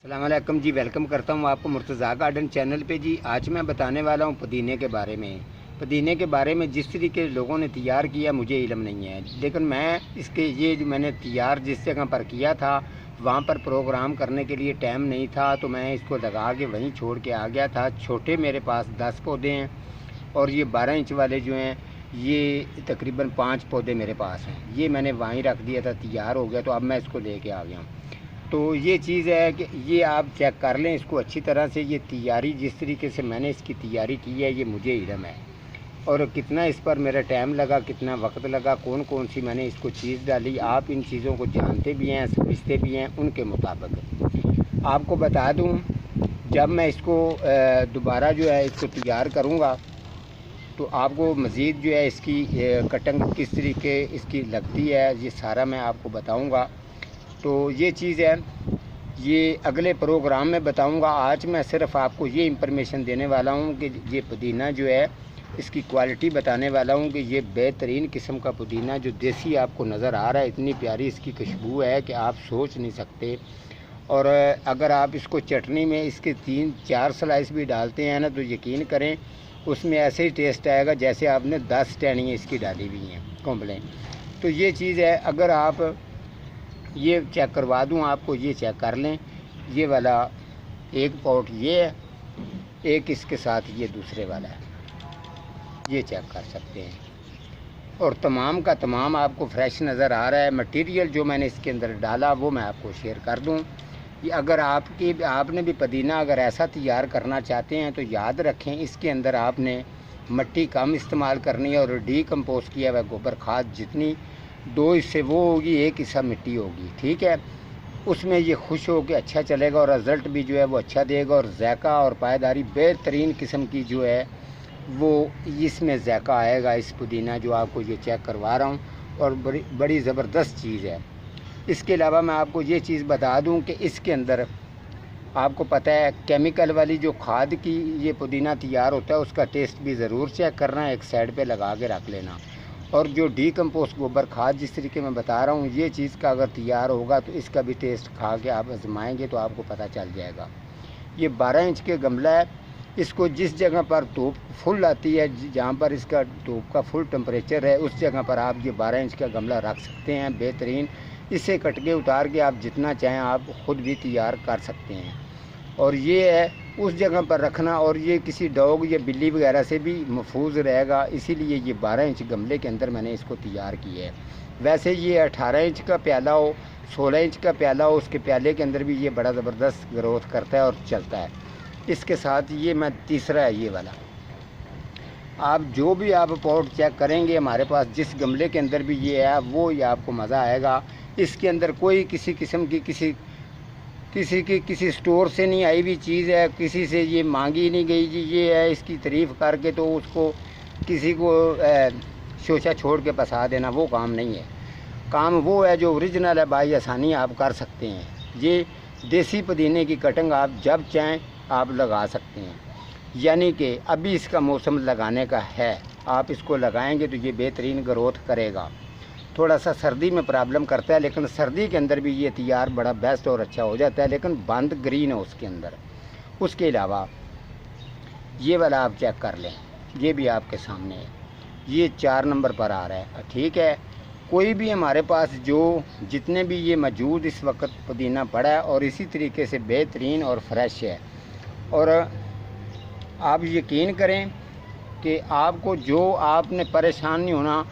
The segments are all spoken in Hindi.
अस्सलामुअलैकुम जी, वेलकम करता हूँ आपको मुर्तज़ा गार्डन चैनल पे जी। आज मैं बताने वाला हूँ पुदीने के बारे में। पुदीने के बारे में जिस तरीके लोगों ने तैयार किया मुझे इल्म नहीं है, लेकिन मैं इसके ये जो मैंने तैयार जिस जगह पर किया था वहाँ पर प्रोग्राम करने के लिए टाइम नहीं था, तो मैं इसको लगा के वहीं छोड़ के आ गया था। छोटे मेरे पास 10 पौधे हैं और ये 12 इंच वाले जो हैं ये तकरीबन 5 पौधे मेरे पास हैं। ये मैंने वहीं रख दिया था, तैयार हो गया, तो अब मैं इसको लेके आ गया हूँ। तो ये चीज़ है कि ये आप चेक कर लें इसको अच्छी तरह से। ये तैयारी जिस तरीके से मैंने इसकी तैयारी की है ये मुझे इल्म है, और कितना इस पर मेरा टाइम लगा, कितना वक्त लगा, कौन कौन सी मैंने इसको चीज़ डाली, आप इन चीज़ों को जानते भी हैं, समझते भी हैं। उनके मुताबिक आपको बता दूं, जब मैं इसको दोबारा जो है इसको तैयार करूँगा तो आपको मज़ीद जो है इसकी कटिंग किस तरीके इसकी लगती है ये सारा मैं आपको बताऊँगा। तो ये चीज़ है, ये अगले प्रोग्राम में बताऊंगा। आज मैं सिर्फ आपको ये इंफॉर्मेशन देने वाला हूँ कि ये पुदीना जो है इसकी क्वालिटी बताने वाला हूँ कि ये बेहतरीन किस्म का पुदीना जो देसी आपको नज़र आ रहा है, इतनी प्यारी इसकी खुशबू है कि आप सोच नहीं सकते। और अगर आप इसको चटनी में इसके 3-4 स्लाइस भी डालते हैं ना तो यकीन करें उसमें ऐसे ही टेस्ट आएगा जैसे आपने 10 टहनियाँ इसकी डाली हुई हैं कॉम्प्लेन। तो ये चीज़ है, अगर आप ये चेक करवा दूं आपको, ये चेक कर लें। ये वाला एक पॉट ये है, एक इसके साथ ये दूसरे वाला है, ये चेक कर सकते हैं। और तमाम का तमाम आपको फ्रेश नज़र आ रहा है। मटेरियल जो मैंने इसके अंदर डाला वो मैं आपको शेयर कर दूं। ये अगर आपने भी पुदीना अगर ऐसा तैयार करना चाहते हैं तो याद रखें इसके अंदर आपने मिट्टी कम इस्तेमाल करनी है और डीकम्पोज किया हुआ गोबर खाद जितनी 2 हिस्से वो होगी, 1 हिस्सा मिट्टी होगी, ठीक है। उसमें ये खुश हो के अच्छा चलेगा और रिज़ल्ट भी जो है वो अच्छा देगा, और ज़ायका और पायदारी बेहतरीन किस्म की जो है वो इसमें ज़ायका आएगा इस पुदीना जो आपको ये चेक करवा रहा हूँ, और बड़ी ज़बरदस्त चीज़ है। इसके अलावा मैं आपको ये चीज़ बता दूँ कि इसके अंदर आपको पता है केमिकल वाली जो खाद की ये पुदीना तैयार होता है उसका टेस्ट भी ज़रूर चेक करना, एक साइड पे लगा के रख लेना। और जो डीकम्पोस्ट गोबर खाद जिस तरीके मैं बता रहा हूँ ये चीज़ का अगर तैयार होगा तो इसका भी टेस्ट खा के आप आजमाएंगे तो आपको पता चल जाएगा। ये 12 इंच के गमला है, इसको जिस जगह पर धूप फुल आती है, जहाँ पर इसका धूप का फुल टेम्परेचर है, उस जगह पर आप ये 12 इंच का गमला रख सकते हैं बेहतरीन। इसे कटके उतार के आप जितना चाहें आप ख़ुद भी तैयार कर सकते हैं। और ये है उस जगह पर रखना, और ये किसी डॉग या बिल्ली वगैरह से भी महफूज रहेगा, इसीलिए ये 12 इंच गमले के अंदर मैंने इसको तैयार किया है। वैसे ये 18 इंच का प्याला हो, 16 इंच का प्याला हो, उसके प्याले के अंदर भी ये बड़ा ज़बरदस्त ग्रोथ करता है और चलता है। इसके साथ ये मैं तीसरा है ये वाला। आप जो भी आप पॉट चेक करेंगे हमारे पास जिस गमले के अंदर भी ये है वो ये आपको मज़ा आएगा। इसके अंदर कोई किसी किस्म की किसी स्टोर से नहीं आई हुई चीज़ है, किसी से ये मांगी नहीं गई जी ये है, इसकी तारीफ़ करके तो उसको किसी को शोशा छोड़ के फंसा देना वो काम नहीं है। काम वो है जो ओरिजिनल है, भाई आसानी आप कर सकते हैं। ये देसी पुदीने की कटिंग आप जब चाहें आप लगा सकते हैं, यानी कि अभी इसका मौसम लगाने का है, आप इसको लगाएंगे तो ये बेहतरीन ग्रोथ करेगा। थोड़ा सा सर्दी में प्रॉब्लम करता है, लेकिन सर्दी के अंदर भी ये तैयार बड़ा बेस्ट और अच्छा हो जाता है, लेकिन बंद ग्रीन है उसके अंदर। उसके अलावा ये वाला आप चेक कर लें, ये भी आपके सामने है, ये 4 नंबर पर आ रहा है, ठीक है। कोई भी हमारे पास जो जितने भी ये मौजूद इस वक्त पुदीना पड़ा है और इसी तरीके से बेहतरीन और फ्रेश है। और आप यकीन करें कि आपको जो आपने परेशान नहीं होना,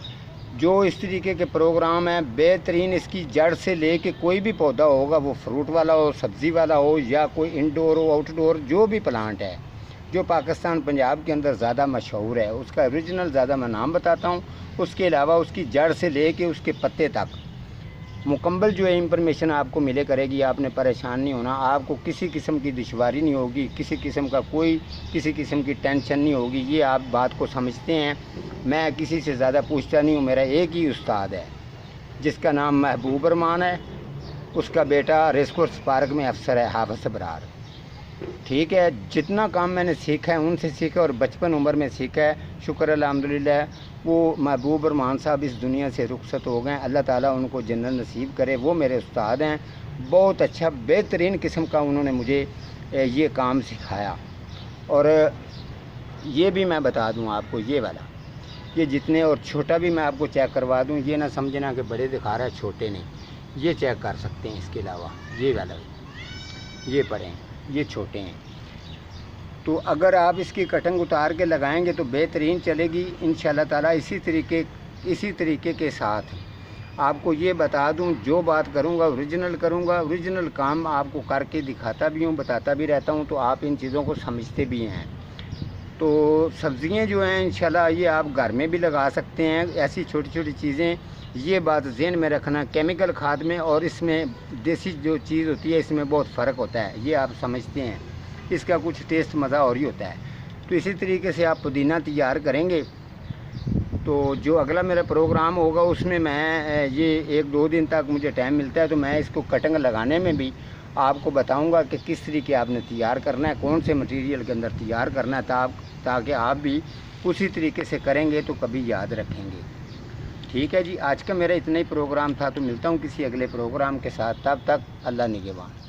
जो इस तरीके के प्रोग्राम हैं बेहतरीन, इसकी जड़ से लेके कोई भी पौधा होगा, वो फ्रूट वाला हो, सब्ज़ी वाला हो, या कोई इंडोर हो आउटडोर, जो भी प्लांट है जो पाकिस्तान पंजाब के अंदर ज़्यादा मशहूर है उसका ओरिजिनल ज़्यादा मैं नाम बताता हूँ। उसके अलावा उसकी जड़ से लेके उसके पत्ते तक मुकम्मल जो है इंफॉर्मेशन आपको मिले करेगी। आपने परेशान नहीं होना, आपको किसी किस्म की दुश्वारी नहीं होगी, किसी किस्म की टेंशन नहीं होगी। ये आप बात को समझते हैं। मैं किसी से ज़्यादा पूछता नहीं हूँ, मेरा एक ही उस्ताद है जिसका नाम महबूब रहमान है, उसका बेटा रेसकोर्स पार्क में अफसर है हाफिज़ अबरार, ठीक है। जितना काम मैंने सीखा है उनसे सीखा और बचपन उम्र में सीखा है, शुक्र अल्हम्दुलिल्लाह। वो महबूब रहमान साहब इस दुनिया से रुखसत हो गए, अल्लाह ताला उनको जन्नत नसीब करे। वो मेरे उस्ताद हैं बहुत अच्छा बेहतरीन किस्म का उन्होंने मुझे ये काम सिखाया। और ये भी मैं बता दूं आपको, ये वाला, ये जितने, और छोटा भी मैं आपको चेक करवा दूं, ये ना समझना कि बड़े दिखा रहा है, छोटे नहीं, ये चेक कर सकते हैं। इसके अलावा ये वाला, ये बड़े हैं, ये छोटे हैं। तो अगर आप इसकी कटिंग उतार के लगाएंगे तो बेहतरीन चलेगी इंशाल्लाह ताला। इसी तरीके के साथ आपको ये बता दूं, जो बात करूंगा ओरिजिनल करूंगा, ओरिजिनल काम आपको करके दिखाता भी हूं, बताता भी रहता हूं, तो आप इन चीज़ों को समझते भी हैं। तो सब्ज़ियां जो हैं इंशाल्लाह ये आप घर में भी लगा सकते हैं, ऐसी छोटी छोटी चीज़ें। ये बात ज़हन में रखना, केमिकल खाद में और इसमें देसी जो चीज़ होती है इसमें बहुत फ़र्क होता है, ये आप समझते हैं। इसका कुछ टेस्ट मज़ा और ही होता है। तो इसी तरीके से आप पुदीना तैयार करेंगे तो जो अगला मेरा प्रोग्राम होगा उसमें मैं ये 1-2 दिन तक मुझे टाइम मिलता है तो मैं इसको कटिंग लगाने में भी आपको बताऊंगा कि किस तरीके आपने तैयार करना है, कौन से मटेरियल के अंदर तैयार करना है, ताकि आप भी उसी तरीके से करेंगे तो कभी याद रखेंगे। ठीक है जी, आज का मेरा इतना ही प्रोग्राम था। तो मिलता हूँ किसी अगले प्रोग्राम के साथ, तब तक अल्लाह निगहबान।